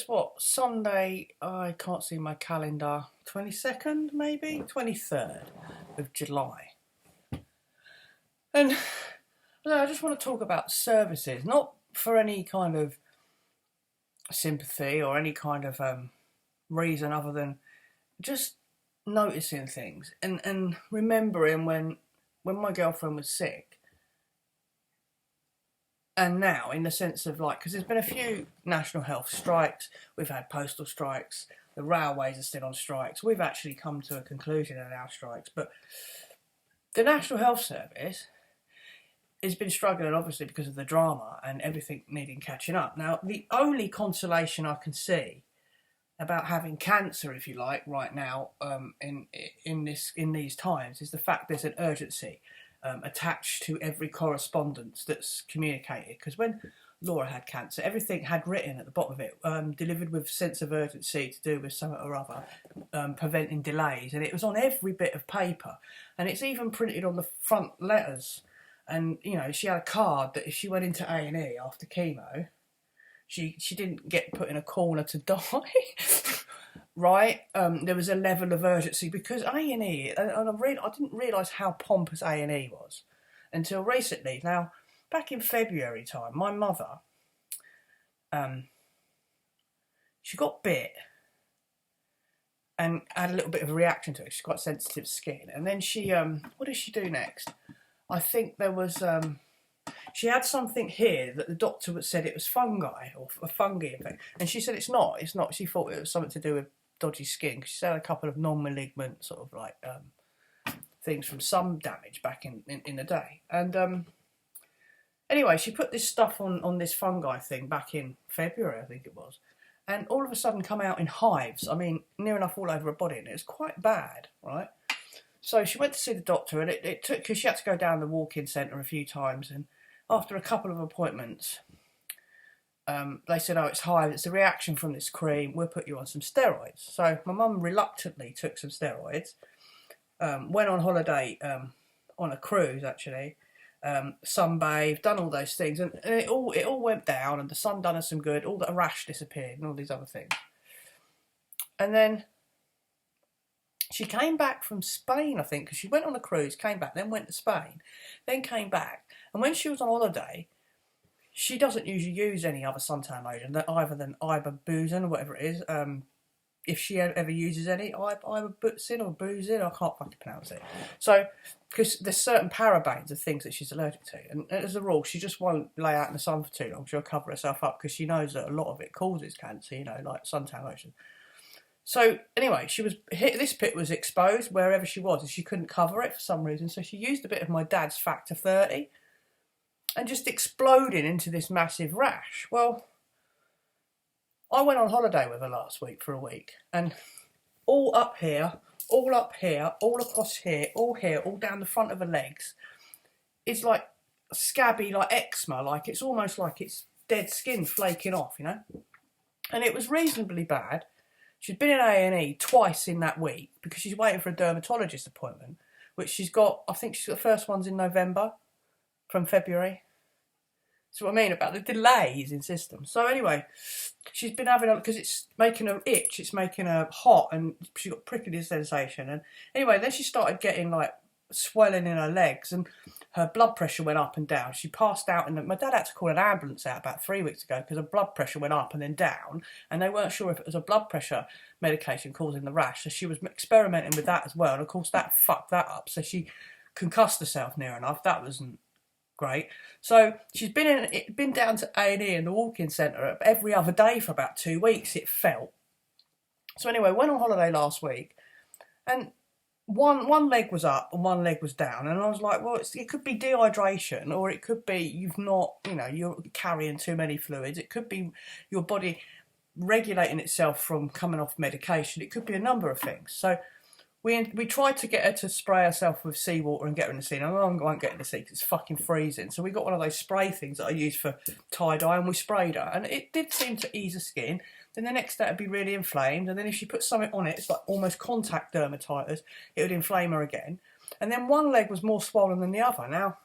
what, Sunday, I can't see my calendar, 22nd maybe? 23rd of July. And I just want to talk about services, not for any kind of sympathy or any kind of reason other than just noticing things and remembering when my girlfriend was sick. And now, in the sense of like, because there's been a few national health strikes, we've had postal strikes, the railways are still on strikes. We've actually come to a conclusion in our strikes, but the National Health Service has been struggling, obviously, because of the drama and everything needing catching up. Now, the only consolation I can see about having cancer, if you like, right now in these times is the fact there's an urgency attached to every correspondence that's communicated. Because when Laura had cancer, everything had written at the bottom of it, delivered with sense of urgency to do with something or other, preventing delays, and it was on every bit of paper, and it's even printed on the front letters. And you know, she had a card that if she went into A&E after chemo, she didn't get put in a corner to die. Right, there was a level of urgency because A&E, and I didn't realise how pompous A&E was until recently. Now, back in February time, my mother, she got bit and had a little bit of a reaction to it. She's got sensitive skin, and then she, what did she do next? I think there was, she had something here that the doctor said it was fungi or a fungi infection, and she said it's not. She thought it was something to do with dodgy skin, because she had a couple of non-malignant sort of like things from some damage back in the day. And anyway, she put this stuff on this fungi thing back in February, I think it was, and all of a sudden come out in hives. I mean, near enough all over her body, and it was quite bad, right? So she went to see the doctor, and it took, because she had to go down the walk-in centre a few times, and after a couple of appointments, they said, oh, it's hives, it's a reaction from this cream, we'll put you on some steroids. So my mum reluctantly took some steroids, went on holiday, on a cruise actually, sunbathed, done all those things, and it all went down, and the sun done her some good, all the rash disappeared and all these other things. And then she came back from Spain, I think, because she went on a cruise, came back, then went to Spain, then came back, and when she was on holiday, she doesn't usually use any other suntan lotion other than ibuprofen or whatever it is. If she ever uses any, ibuprofen or boozin, I can't fucking pronounce it. So, because there's certain parabens of things that she's allergic to, and as a rule, she just won't lay out in the sun for too long. She'll cover herself up because she knows that a lot of it causes cancer, you know, like suntan lotion. So anyway, this bit was exposed wherever she was, and she couldn't cover it for some reason. So she used a bit of my dad's Factor 30. And just exploding into this massive rash. Well, I went on holiday with her last week for a week, and all up here, all across here, all down the front of her legs, it's like scabby, like eczema, like it's almost like it's dead skin flaking off, you know. And it was reasonably bad. She'd been in A&E twice in that week because she's waiting for a dermatologist appointment, which she's got. I think she's got the first one's in November, from February. That's what I mean about the delays in systems. So anyway, she's been having because it's making her itch, it's making her hot, and she got prickly sensation. And anyway, then she started getting like swelling in her legs, and her blood pressure went up and down. She passed out, and my dad had to call an ambulance out about 3 weeks ago because her blood pressure went up and then down, and they weren't sure if it was a blood pressure medication causing the rash. So she was experimenting with that as well, and of course that fucked that up. So she concussed herself near enough. That wasn't great. So she's been down to A&E in the walk-in centre every other day for about 2 weeks, it felt. So anyway, went on holiday last week, and one leg was up and one leg was down, and I was like, well, it could be dehydration, or it could be you're carrying too many fluids. It could be your body regulating itself from coming off medication. It could be a number of things. So we tried to get her to spray herself with seawater and get her in the sea. And I won't get in the sea because it's fucking freezing. So we got one of those spray things that I use for tie-dye, and we sprayed her. And it did seem to ease her skin. Then the next day it'd be really inflamed. And then if she put something on it, it's like almost contact dermatitis, it would inflame her again. And then one leg was more swollen than the other. Now,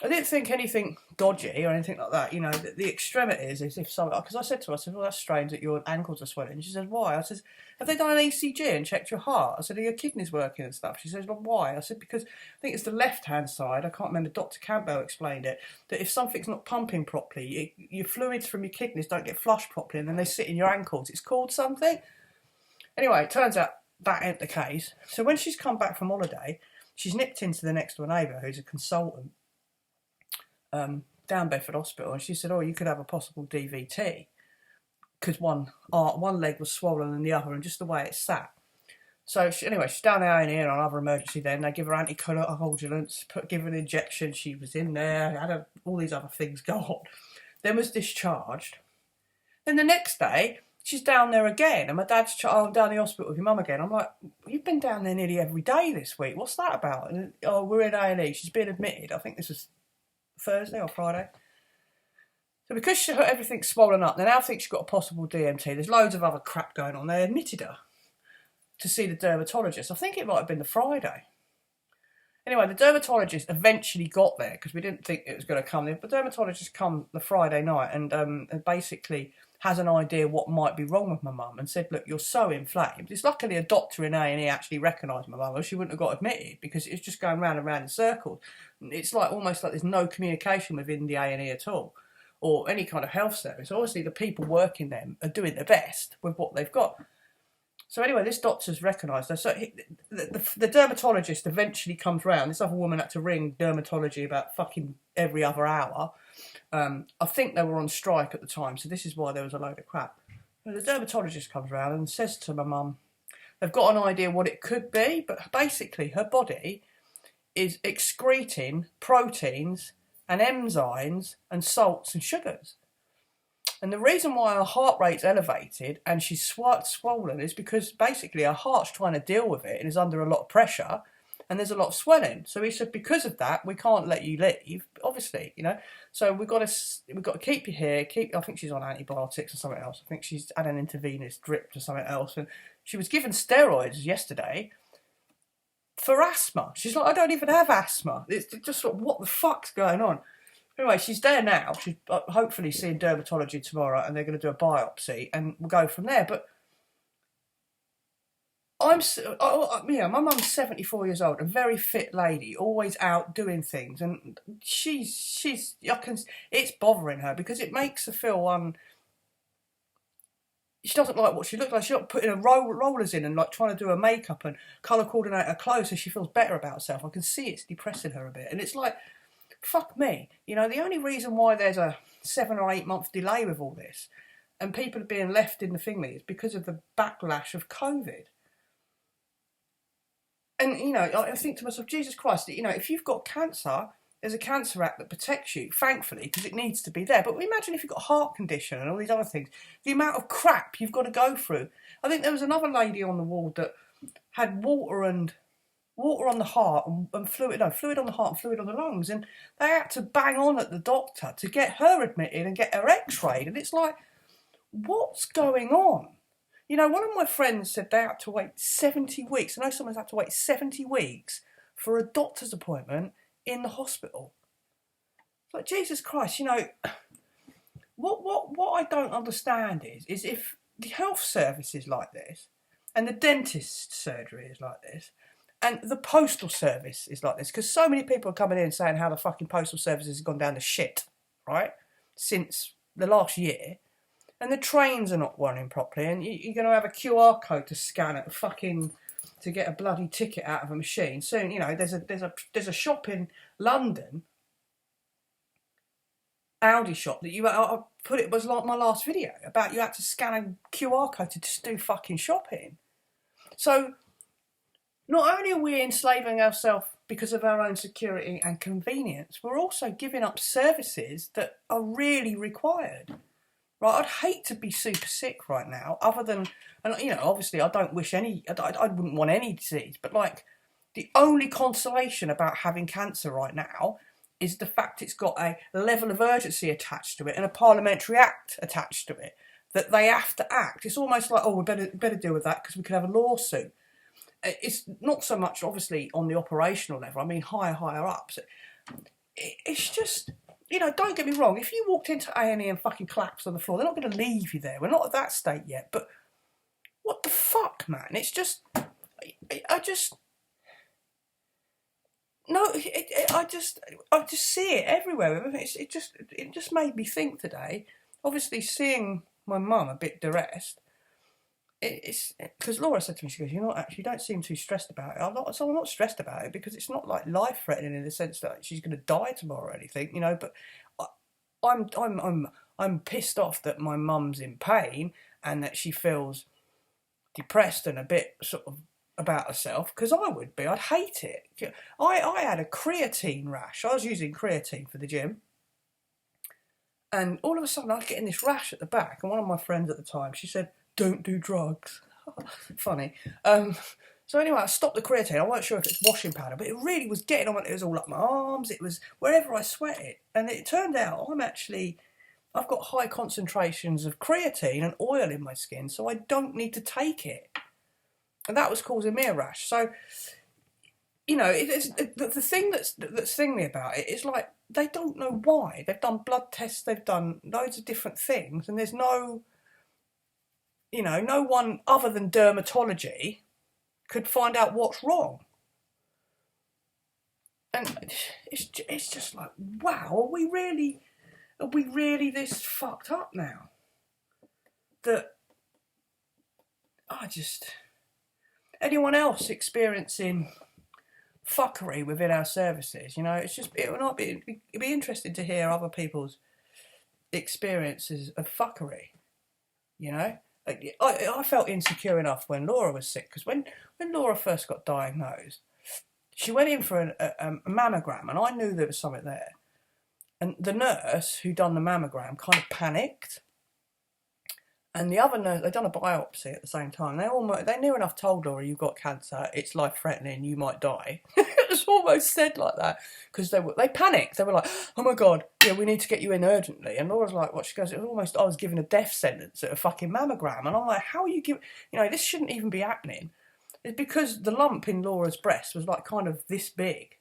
I didn't think anything dodgy or anything like that. You know, the extremities is if someone, because I said to her, I said, well, that's strange that your ankles are swelling. She said, why? I said, have they done an ECG and checked your heart? I said, are your kidneys working and stuff? She says, well, why? I said, because I think it's the left-hand side. I can't remember, Dr. Campbell explained it, that if something's not pumping properly, your fluids from your kidneys don't get flushed properly and then they sit in your ankles. It's called something. Anyway, it turns out that ain't the case. So when she's come back from holiday, she's nipped into the next door neighbour who's a consultant, down Bedford Hospital, and she said, oh, you could have a possible DVT because one leg was swollen than the other, and just the way it sat. So anyway, she's down there in here on another emergency. Then they give her anticoagulants, give her an injection. She was in there, had all these other things go on. Then was discharged. Then the next day, she's down there again, and my dad's I'm down the hospital with your mum again. I'm like, you've been down there nearly every day this week. What's that about? And oh, we're in A&E. She's been admitted. I think this was Thursday or Friday. So because everything's swollen up, they now think she's got a possible DMT. There's loads of other crap going on. They admitted her to see the dermatologist. I think it might have been the Friday. Anyway, the dermatologist eventually got there because we didn't think it was going to come. The dermatologist come the Friday night and basically has an idea what might be wrong with my mum and said, look, you're so inflamed. It's luckily a doctor in A&E actually recognised my mum, or she wouldn't have got admitted because it was just going round and round in circles. It's like almost like there's no communication within the A&E at all, or any kind of health service. Obviously, the people working them are doing their best with what they've got. So anyway, this doctor's recognised her. So the dermatologist eventually comes round. This other woman had to ring dermatology about fucking every other hour. I think they were on strike at the time, so this is why there was a load of crap. And the dermatologist comes round and says to my mum, they've got an idea what it could be, but basically her body is excreting proteins and enzymes and salts and sugars. And the reason why her heart rate's elevated and she's swollen is because basically her heart's trying to deal with it and is under a lot of pressure and there's a lot of swelling. So he said, because of that, we can't let you leave, obviously, you know. So we've got to keep you here. I think she's on antibiotics or something else. I think she's had an intravenous drip or something else. And she was given steroids yesterday for asthma. She's like, I don't even have asthma. It's just sort of, what the fuck's going on? Anyway, she's there now. She's hopefully seeing dermatology tomorrow and they're going to do a biopsy and we'll go from there. But my mum's 74 years old, a very fit lady, always out doing things, and it's bothering her because it makes her feel she doesn't like what she looks like. She's not putting her rollers in and like trying to do her makeup and colour coordinate her clothes so she feels better about herself. I can see it's depressing her a bit, and it's like, fuck me. You know, the only reason why there's a 7 or 8 month delay with all this and people are being left in the thingy is because of the backlash of COVID. And, you know, I think to myself, Jesus Christ, you know, if you've got cancer, there's a Cancer Act that protects you, thankfully, because it needs to be there. But imagine if you've got a heart condition and all these other things, the amount of crap you've got to go through. I think there was another lady on the ward that had water on the heart and fluid on the heart and fluid on the lungs. And they had to bang on at the doctor to get her admitted and get her x-rayed. And it's like, what's going on? You know, one of my friends said they had to wait 70 weeks. I know someone's had to wait 70 weeks for a doctor's appointment in the hospital. It's like, Jesus Christ, you know, what I don't understand is if the health service is like this, and the dentist surgery is like this, and the postal service is like this, because so many people are coming in saying how the fucking postal service has gone down to shit, right, since the last year. And the trains are not running properly, and you're going to have a QR code to scan it, to get a bloody ticket out of a machine. Soon, you know, there's a shop in London, Aldi shop, that it was like my last video about, you had to scan a QR code to just do fucking shopping. So not only are we enslaving ourselves because of our own security and convenience, we're also giving up services that are really required. Right, I'd hate to be super sick right now, other than, and you know, obviously I don't wish I wouldn't want any disease, but like, the only consolation about having cancer right now is the fact it's got a level of urgency attached to it and a parliamentary act attached to it, that they have to act. It's almost like, oh, we better deal with that because we could have a lawsuit. It's not so much, obviously, on the operational level, I mean higher up. So it's just, you know, don't get me wrong. If you walked into A&E and fucking collapsed on the floor, they're not going to leave you there. We're not at that state yet. But what the fuck, man? It's just, I just, no, I just see it everywhere. It just made me think today. Obviously, seeing my mum a bit distressed. It's because Laura said to me, she goes, you don't seem too stressed about it. I'm not stressed about it because it's not like life threatening in the sense that she's going to die tomorrow or anything, you know. But I'm pissed off that my mum's in pain and that she feels depressed and a bit sort of about herself, because I would be. I'd hate it. I had a creatine rash. I was using creatine for the gym. And all of a sudden I was getting this rash at the back. And one of my friends at the time, she said, don't do drugs. Funny. So anyway, I stopped the creatine. I wasn't sure if it's washing powder, but it really was getting on. It was all up my arms. It was wherever I sweated. And it turned out I've got high concentrations of creatine and oil in my skin, so I don't need to take it. And that was causing me a rash. So, you know, the thing that's thing me about it is like, they don't know why. They've done blood tests, they've done loads of different things, and there's no one other than dermatology could find out what's wrong. And it's just like, wow, are we really this fucked up now? That anyone else experiencing fuckery within our services, you know, it'd be interesting to hear other people's experiences of fuckery, you know. I felt insecure enough when Laura was sick, because when Laura first got diagnosed, she went in for a mammogram, and I knew there was something there. And the nurse who done the mammogram kind of panicked, and the other nurse, they'd done a biopsy at the same time. They near enough told Laura, you've got cancer, it's life threatening, you might die. It was almost said like that, because they panicked. They were like, oh my God, yeah, we need to get you in urgently. And Laura's like, what? She goes, it was almost, I was given a death sentence at a fucking mammogram. And I'm like, how are you giving, you know, this shouldn't even be happening. It's because the lump in Laura's breast was like kind of this big,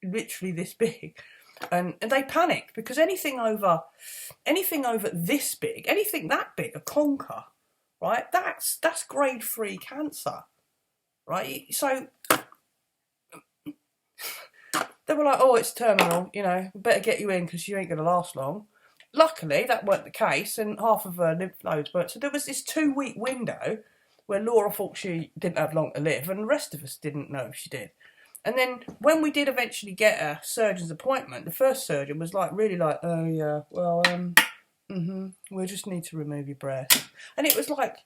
literally this big. And they panicked, because anything over this big, anything that big, a conker, right? That's grade 3 cancer, right? So they were like, oh, it's terminal, you know, we better get you in because you ain't going to last long. Luckily, that weren't the case, and half of her lymph nodes burnt. So there was this 2-week window where Laura thought she didn't have long to live, and the rest of us didn't know if she did. And then when we did eventually get a surgeon's appointment, the first surgeon was like, really like, oh yeah, well, we just need to remove your breast. And it was like,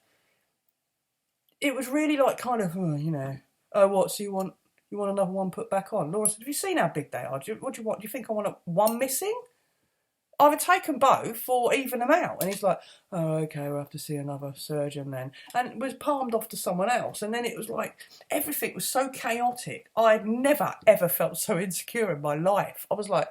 it was really like kind of, you know, oh, what, so you want another one put back on? Laura said, have you seen how big they are? What do you want? Do you think I want one missing? Either take them both or even them out. And he's like, oh, okay, we'll have to see another surgeon then. And was palmed off to someone else. And then it was like, everything was so chaotic. I'd never, ever felt so insecure in my life. I was like,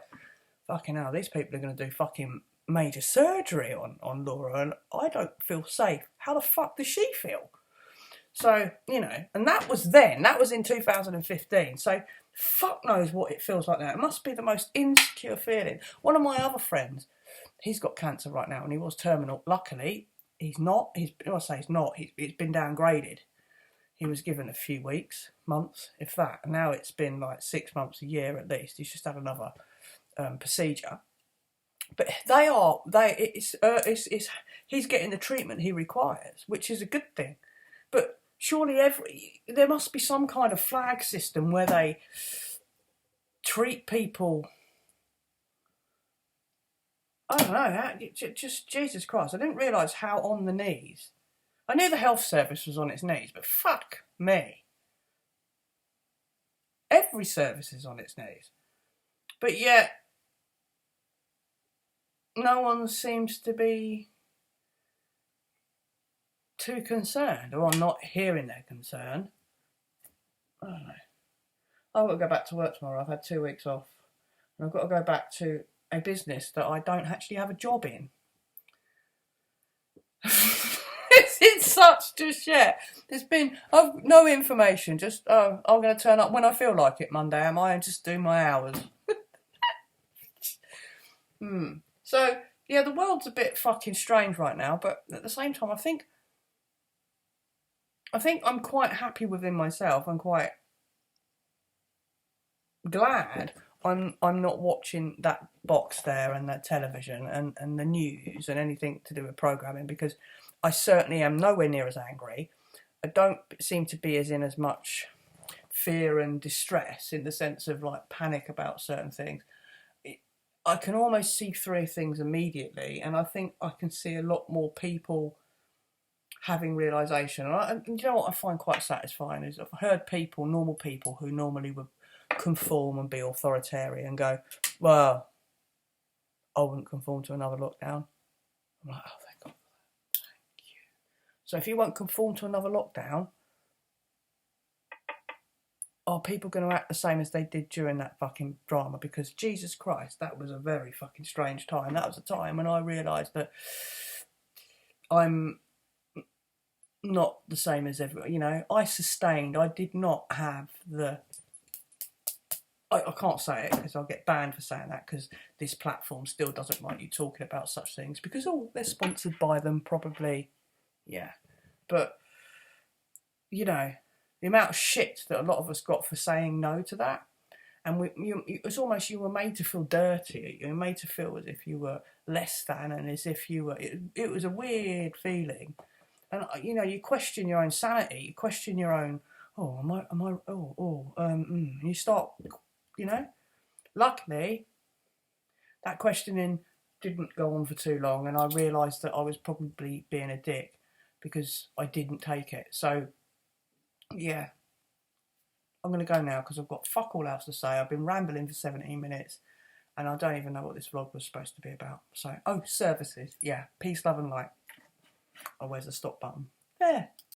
fucking hell, these people are going to do fucking major surgery on Laura, and I don't feel safe. How the fuck does she feel? So, you know, and that was in 2015. So fuck knows what it feels like now. It must be the most insecure feeling. One of my other friends, he's got cancer right now, and he was terminal. Luckily, he's not. He's been downgraded. He was given a few weeks, months, if that. And now it's been like 6 months, a year at least. He's just had another procedure. But he's getting the treatment he requires, which is a good thing. But surely there must be some kind of flag system where they treat people. I don't know. Just Jesus Christ! I didn't realise how on the knees. I knew the health service was on its knees, but fuck me. Every service is on its knees, but yet no one seems to be too concerned, or I'm not hearing their concern. I don't know. I've got to go back to work tomorrow. I've had 2 weeks off, and I've got to go back to a business that I don't actually have a job in. It's in such just yet. I've no information. Just I'm going to turn up when I feel like it Monday. Am I, and just do my hours? So, yeah, the world's a bit fucking strange right now, but at the same time, I think I'm quite happy within myself. I'm quite glad I'm not watching that box there and that television and the news and anything to do with programming, because I certainly am nowhere near as angry. I don't seem to be as much fear and distress in the sense of like panic about certain things. I can almost see through things immediately, and I think I can see a lot more people having realization. And you know what I find quite satisfying is I've heard people, normal people who normally would conform and be authoritarian, go, well, I wouldn't conform to another lockdown. I'm like, oh, thank God. Thank you. So if you won't conform to another lockdown, are people going to act the same as they did during that fucking drama? Because Jesus Christ, that was a very fucking strange time. That was a time when I realised that I'm not the same as everyone. You know, I did not have the... I can't say it because I'll get banned for saying that, because this platform still doesn't like you talking about such things because, oh, they're sponsored by them, probably. Yeah. But, you know, the amount of shit that a lot of us got for saying no to that. And it's almost you were made to feel dirty. You were made to feel as if you were less than, and as if you were... It was a weird feeling. And, you know, you question your own sanity. You question your own... You start... You know, luckily, that questioning didn't go on for too long, and I realised that I was probably being a dick because I didn't take it. So, yeah, I'm going to go now because I've got fuck all else to say. I've been rambling for 17 minutes, and I don't even know what this vlog was supposed to be about. So, services. Yeah, peace, love and light. Oh, where's the stop button? There.